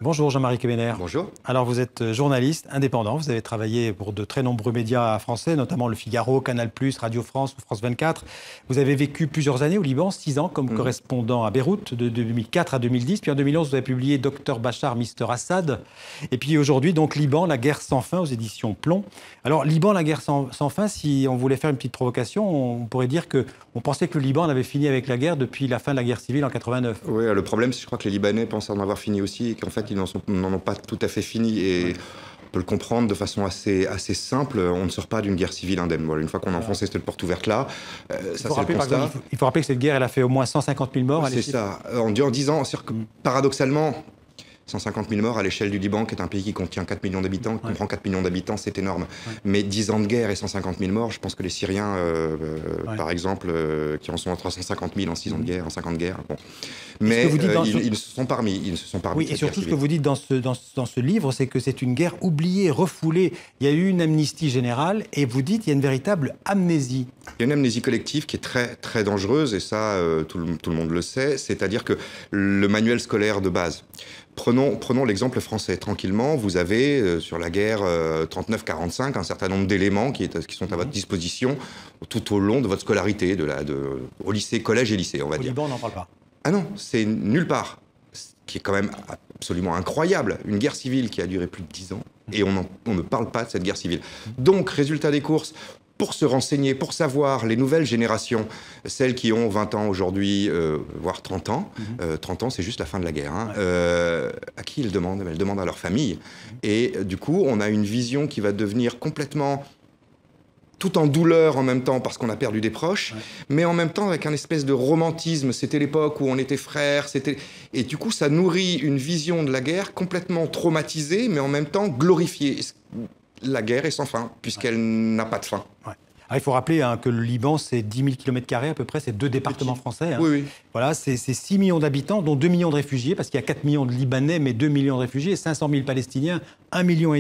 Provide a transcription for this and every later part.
Bonjour Jean-Marie Québener. Bonjour. Alors vous êtes journaliste indépendant, vous avez travaillé pour de très nombreux médias français, notamment Le Figaro, Canal+, Radio France ou France 24. Vous avez vécu plusieurs années au Liban, 6 ans comme correspondant à Beyrouth, de 2004 à 2010. Puis en 2011, vous avez publié Dr Bachar, Mister Assad. Et puis aujourd'hui, donc Liban, la guerre sans fin aux éditions Plomb. Alors Liban, la guerre sans fin, si on voulait faire une petite provocation, on pourrait dire qu'on pensait que le Liban avait fini avec la guerre depuis la fin de la guerre civile en 89. Oui, le problème, c'est que je crois que les Libanais pensent en avoir fini aussi et qu'en fait, ils n'en ont pas tout à fait fini. Et on peut le comprendre de façon assez simple. On ne sort pas d'une guerre civile indemne. Voilà, une fois qu'on a enfoncé cette porte ouverte-là, ça c'est le constat. Il faut rappeler que cette guerre, elle a fait au moins 150 000 morts. C'est ça. En 10 ans, paradoxalement, 150 000 morts à l'échelle du Liban, qui est un pays qui contient 4 millions d'habitants, qui comprend 4 millions d'habitants, c'est énorme. Mais 10 ans de guerre et 150 000 morts, je pense que les Syriens, par exemple, qui en sont à 350 000 en 6 ans de guerre, en 5 ans de guerre, bon. Mais ils se sont parmi. Oui, et surtout ce que vous dites dans ce livre, c'est que c'est une guerre oubliée, refoulée. Il y a eu une amnistie générale, et vous dites qu'il y a une véritable amnésie. Il y a une amnésie collective qui est très, très dangereuse, et ça, tout le monde le sait, c'est-à-dire que le manuel scolaire de base, Prenons l'exemple français. Tranquillement, vous avez sur la guerre 39-45 un certain nombre d'éléments qui sont à votre disposition tout au long de votre scolarité, au lycée, collège et lycée, on va dire. Au Liban, on n'en parle pas. Ah non, c'est nulle part. Ce qui est quand même absolument incroyable. Une guerre civile qui a duré plus de 10 ans et on ne parle pas de cette guerre civile. Donc, résultat des courses, pour se renseigner, pour savoir les nouvelles générations, celles qui ont 20 ans aujourd'hui, voire 30 ans, 30 ans c'est juste la fin de la guerre, à qui ils demandent? Elles demandent à leur famille. Et du coup, on a une vision qui va devenir complètement, tout en douleur en même temps parce qu'on a perdu des proches, mais en même temps avec un espèce de romantisme. C'était l'époque où on était frères, et du coup ça nourrit une vision de la guerre complètement traumatisée, mais en même temps glorifiée. La guerre est sans fin, puisqu'elle n'a pas de fin. Alors, il faut rappeler que le Liban, c'est 10 000 km² à peu près, c'est 2 départements français. Oui. Voilà, c'est 6 millions d'habitants, dont 2 millions de réfugiés, parce qu'il y a 4 millions de Libanais, mais 2 millions de réfugiés, 500 000 Palestiniens, 1,5 million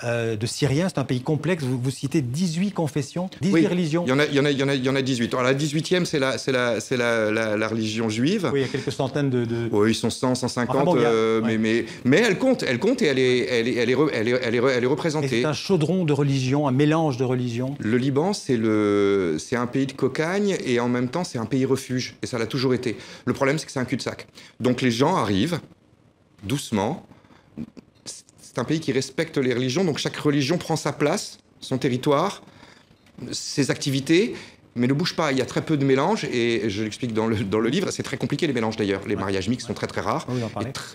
de Syriens. C'est un pays complexe. Vous citez 18 confessions, 18 religions. Il y en a 18. Alors, la 18e, c'est la religion juive. Oui, il y a quelques centaines Oui, ils sont 100, 150, enfin, bon, mais elle compte et elle est représentée. C'est un chaudron de religions, un mélange de religions. Le Liban, c'est un pays de cocagne et en même temps, c'est un pays refuge. Et ça l'a toujours été. Le problème, c'est que c'est un cul-de-sac. Donc les gens arrivent doucement. C'est un pays qui respecte les religions. Donc chaque religion prend sa place, son territoire, ses activités, mais ne bouge pas. Il y a très peu de mélanges. Et je l'explique dans le livre. C'est très compliqué, les mélanges d'ailleurs. Les mariages mixtes sont très très rares.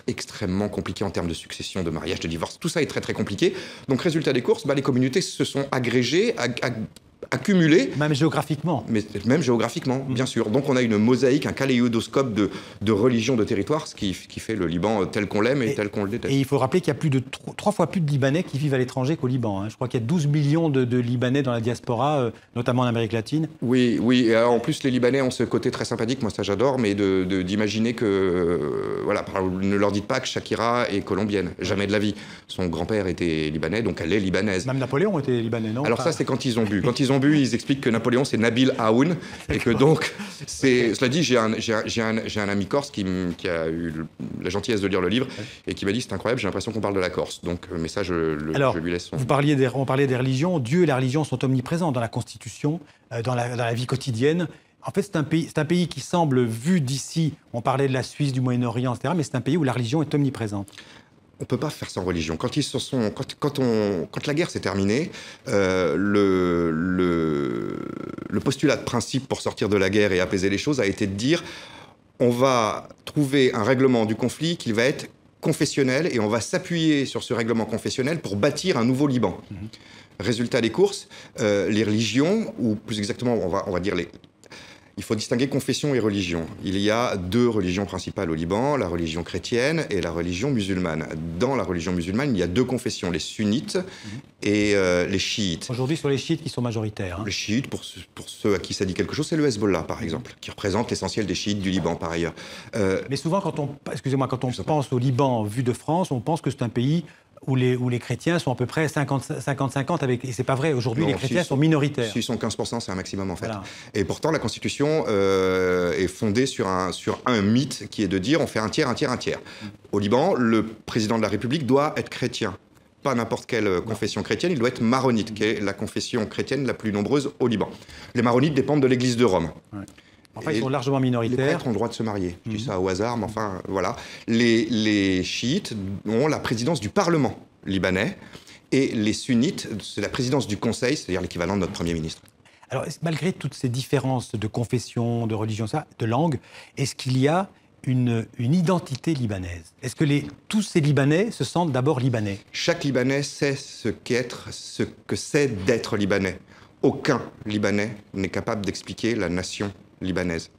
Et extrêmement compliqués en termes de succession, de mariage, de divorce. Tout ça est très très compliqué. Donc résultat des courses, les communautés se sont agrégées, accumulé. Même géographiquement. Même géographiquement, bien sûr. Donc on a une mosaïque, un kaléidoscope de religions, de territoires, ce qui fait le Liban tel qu'on l'aime et tel qu'on le déteste. Et il faut rappeler qu'il y a plus de 3 fois plus de Libanais qui vivent à l'étranger qu'au Liban. Je crois qu'il y a 12 millions de Libanais dans la diaspora, notamment en Amérique latine. Oui. Et alors, en plus, les Libanais ont ce côté très sympathique, moi ça j'adore, mais d'imaginer que... ne leur dites pas que Shakira est colombienne. Jamais de la vie. Son grand-père était libanais, donc elle est libanaise. Même Napoléon était libanais, non? Alors ça, c'est quand ils ont bu. Quand ils ont bu, ils expliquent que Napoléon, c'est Nabil Aoun, et que donc, cela dit, j'ai un ami corse qui a eu la gentillesse de lire le livre, et qui m'a dit, c'est incroyable, j'ai l'impression qu'on parle de la Corse. Donc, mais ça, je lui laisse son... On parlait des religions. Dieu et la religion sont omniprésents dans la Constitution, dans la vie quotidienne. En fait, c'est un pays qui semble, vu d'ici, on parlait de la Suisse, du Moyen-Orient, etc., mais c'est un pays où la religion est omniprésente. On ne peut pas faire sans religion. Quand la guerre s'est terminée, le postulat de principe pour sortir de la guerre et apaiser les choses a été de dire on va trouver un règlement du conflit qui va être confessionnel et on va s'appuyer sur ce règlement confessionnel pour bâtir un nouveau Liban. Résultat des courses, les religions, ou plus exactement, on va dire il faut distinguer confession et religion. Il y a 2 religions principales au Liban, la religion chrétienne et la religion musulmane. Dans la religion musulmane, il y a 2 confessions, les sunnites et les chiites. Aujourd'hui, sur les chiites qui sont majoritaires. Les chiites, pour ceux à qui ça dit quelque chose, c'est le Hezbollah, par exemple, qui représente l'essentiel des chiites du Liban, par ailleurs. Mais souvent, quand on pense au Liban vu de France, on pense que c'est un pays où les chrétiens sont à peu près 50-50 avec... Et c'est pas vrai, aujourd'hui les chrétiens sont minoritaires. S'ils sont 15%, c'est un maximum en fait. Voilà. Et pourtant la Constitution est fondée sur un mythe qui est de dire on fait un tiers, un tiers, un tiers. Au Liban, le président de la République doit être chrétien. Pas n'importe quelle confession chrétienne, il doit être maronite, qui est la confession chrétienne la plus nombreuse au Liban. Les maronites dépendent de l'Église de Rome. Ouais. Enfin, ils sont largement minoritaires. Les prêtres ont le droit de se marier. Je dis ça au hasard, mais enfin, voilà. Les chiites ont la présidence du Parlement libanais et les sunnites, c'est la présidence du Conseil, c'est-à-dire l'équivalent de notre Premier ministre. Alors, malgré toutes ces différences de confession, de religion, de langue, est-ce qu'il y a une identité libanaise? Est-ce que tous ces Libanais se sentent d'abord libanais? Chaque Libanais sait ce que c'est d'être libanais. Aucun Libanais n'est capable d'expliquer la nation libanaise.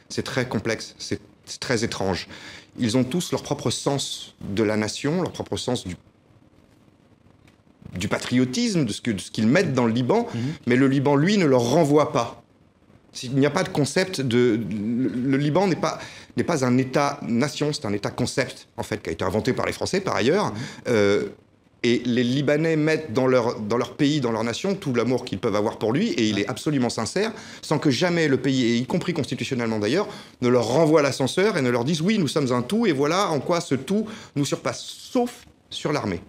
C'est très complexe, c'est très étrange. Ils ont tous leur propre sens de la nation, leur propre sens du patriotisme, de ce qu'ils mettent dans le Liban, mais le Liban, lui, ne leur renvoie pas. Il n'y a pas de concept de... Le Liban n'est pas un État-nation, c'est un État-concept, en fait, qui a été inventé par les Français, par ailleurs. Et les Libanais mettent dans leur pays, dans leur nation, tout l'amour qu'ils peuvent avoir pour lui, et il est absolument sincère, sans que jamais le pays, et y compris constitutionnellement d'ailleurs, ne leur renvoie l'ascenseur et ne leur dise « oui, nous sommes un tout, et voilà en quoi ce tout nous surpasse », sauf sur l'armée.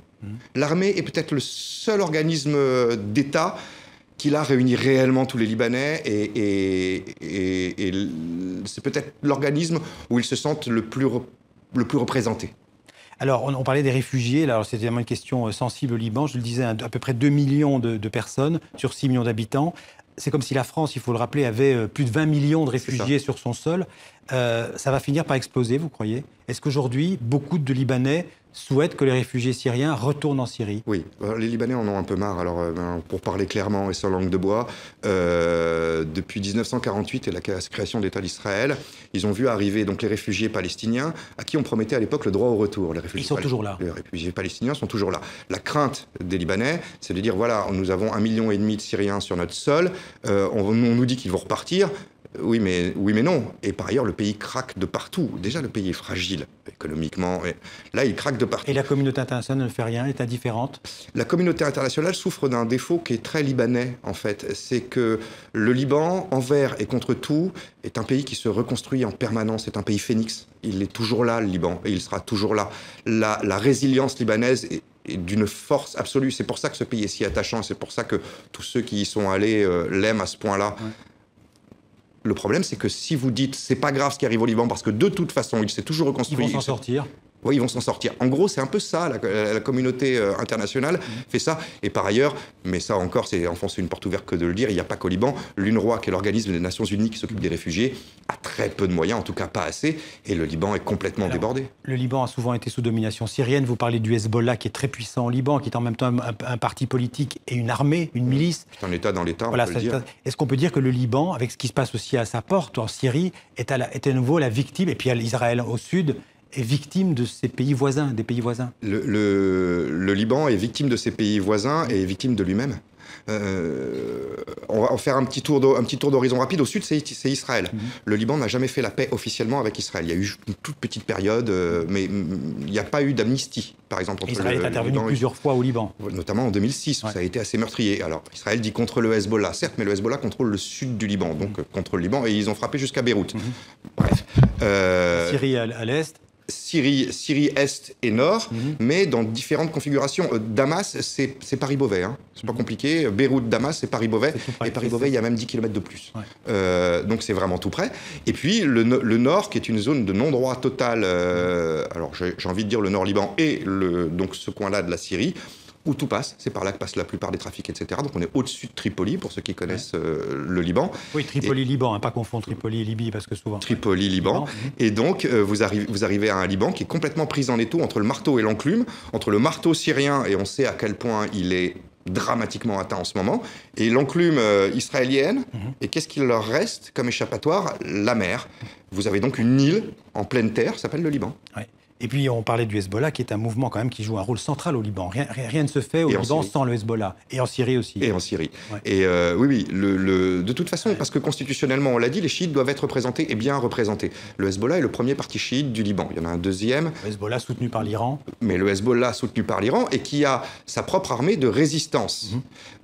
L'armée est peut-être le seul organisme d'État qui là réunit réellement tous les Libanais, et c'est peut-être l'organisme où ils se sentent le plus représentés. Alors, on parlait des réfugiés. Alors, c'était vraiment une question sensible au Liban. Je le disais, à peu près 2 millions de personnes sur 6 millions d'habitants. C'est comme si la France, il faut le rappeler, avait plus de 20 millions de réfugiés sur son sol. Ça va finir par exploser, vous croyez? Est-ce qu'aujourd'hui, beaucoup de Libanais souhaitent que les réfugiés syriens retournent en Syrie? Oui, les Libanais en ont un peu marre. Alors, pour parler clairement et sans langue de bois, depuis 1948 et la création de l'État d'Israël, ils ont vu arriver donc les réfugiés palestiniens à qui on promettait à l'époque le droit au retour. Ils sont toujours là. Les réfugiés palestiniens sont toujours là. La crainte des Libanais, c'est de dire voilà, nous avons 1,5 million de Syriens sur notre sol, on nous dit qu'ils vont repartir. Oui, mais non. Et par ailleurs, le pays craque de partout. Déjà, le pays est fragile économiquement. Et là, il craque de partout. Et la communauté internationale ne fait rien, est indifférente? La communauté internationale souffre d'un défaut qui est très libanais, en fait. C'est que le Liban, envers et contre tout, est un pays qui se reconstruit en permanence. C'est un pays phénix. Il est toujours là, le Liban, et il sera toujours là. La résilience libanaise est d'une force absolue. C'est pour ça que ce pays est si attachant. C'est pour ça que tous ceux qui y sont allés l'aiment à ce point-là. Ouais. Le problème, c'est que si vous dites c'est pas grave ce qui arrive au Liban parce que de toute façon il s'est toujours reconstruit. Ils vont s'en sortir. Oui, ils vont s'en sortir. En gros, c'est un peu ça, la communauté internationale fait ça. Et par ailleurs, mais ça encore, c'est enfoncer une porte ouverte que de le dire, il n'y a pas qu'au Liban. L'UNRWA, qui est l'organisme des Nations Unies qui s'occupe des réfugiés, a très peu de moyens, en tout cas pas assez, et le Liban est complètement débordé. Le Liban a souvent été sous domination syrienne. Vous parlez du Hezbollah, qui est très puissant au Liban, qui est en même temps un parti politique et une armée, une milice. C'est un État dans l'État, voilà, on peut le dire. Est-ce qu'on peut dire que le Liban, avec ce qui se passe aussi à sa porte, en Syrie, est à nouveau la victime, et puis Israël au sud, est victime de ses pays voisins, des pays voisins? Le Liban est victime de ses pays voisins et est victime de lui-même. On va en faire un petit tour d'horizon rapide. Au sud, c'est Israël. Le Liban n'a jamais fait la paix officiellement avec Israël. Il y a eu une toute petite période, mais il n'y a pas eu d'amnistie, par exemple. Entre Israël est intervenu plusieurs fois au Liban. Notamment en 2006, où ça a été assez meurtrier. Alors, Israël dit contre le Hezbollah, certes, mais le Hezbollah contrôle le sud du Liban, donc contre le Liban, et ils ont frappé jusqu'à Beyrouth. Bref. Syrie à l'est. Syrie est et nord, mais dans différentes configurations. Damas, c'est Paris-Beauvais. Hein. C'est pas compliqué. Beyrouth, Damas, c'est Paris-Beauvais. Et Paris-Beauvais, il y a même 10 km de plus. Ouais. Donc c'est vraiment tout près. Et puis le nord, qui est une zone de non-droit total. Alors j'ai envie de dire le nord-Liban et donc ce coin-là de la Syrie, où tout passe. C'est par là que passent la plupart des trafics, etc. Donc on est au-dessus de Tripoli, pour ceux qui connaissent le Liban. Oui, Tripoli-Liban, hein, pas confondre Tripoli et Libye, parce que souvent... Tripoli-Liban. Et donc, vous arrivez à un Liban qui est complètement pris en étau entre le marteau et l'enclume, entre le marteau syrien, et on sait à quel point il est dramatiquement atteint en ce moment, et l'enclume israélienne. Et qu'est-ce qu'il leur reste comme échappatoire? La mer. Vous avez donc une île en pleine terre, ça s'appelle le Liban. Ouais. Et puis, on parlait du Hezbollah, qui est un mouvement quand même qui joue un rôle central au Liban. Rien ne se fait au Liban sans le Hezbollah. Et en Syrie aussi. Et en Syrie. Ouais. Et oui, de toute façon, parce que constitutionnellement, on l'a dit, les chiites doivent être représentés et bien représentés. Le Hezbollah est le premier parti chiite du Liban. Il y en a un deuxième. Le Hezbollah soutenu par l'Iran. Mais le Hezbollah soutenu par l'Iran et qui a sa propre armée de résistance.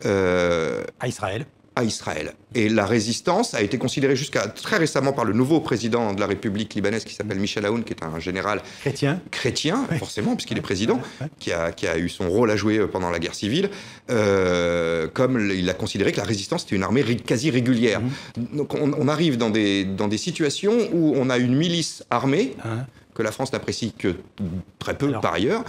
À Israël. À Israël. Et la résistance a été considérée jusqu'à très récemment par le nouveau président de la République libanaise qui s'appelle Michel Aoun, qui est un général chrétien oui. forcément, puisqu'il est président, qui a eu son rôle à jouer pendant la guerre civile, comme il a considéré que la résistance était une armée quasi régulière. Donc on arrive dans des situations où on a une milice armée, que la France n'apprécie que très peu par ailleurs,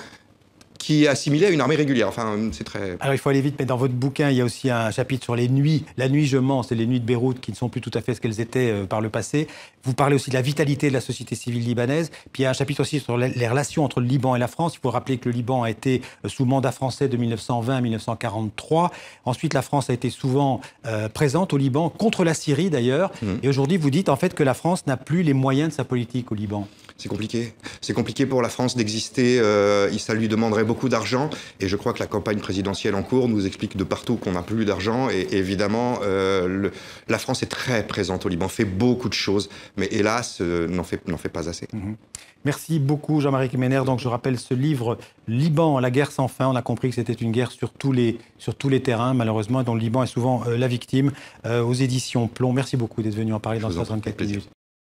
qui est assimilé à une armée régulière. Enfin, c'est très... Alors, il faut aller vite, mais dans votre bouquin, il y a aussi un chapitre sur les nuits. La nuit, je mens, c'est les nuits de Beyrouth qui ne sont plus tout à fait ce qu'elles étaient par le passé. Vous parlez aussi de la vitalité de la société civile libanaise. Puis il y a un chapitre aussi sur les relations entre le Liban et la France. Il faut rappeler que le Liban a été sous mandat français de 1920 à 1943. Ensuite, la France a été souvent présente au Liban, contre la Syrie d'ailleurs. Et aujourd'hui, vous dites en fait que la France n'a plus les moyens de sa politique au Liban. C'est compliqué. C'est compliqué pour la France d'exister. Ça lui demanderait beaucoup d'argent. Et je crois que la campagne présidentielle en cours nous explique de partout qu'on n'a plus d'argent. Et évidemment, la France est très présente au Liban, fait beaucoup de choses. Mais hélas, n'en fait pas assez. Merci beaucoup, Jean-Marie Kemener. Donc, je rappelle ce livre, Liban, la guerre sans fin. On a compris que c'était une guerre sur tous les terrains, malheureusement, dont le Liban est souvent la victime, aux éditions Plomb. Merci beaucoup d'être venu en parler dans 64 minutes.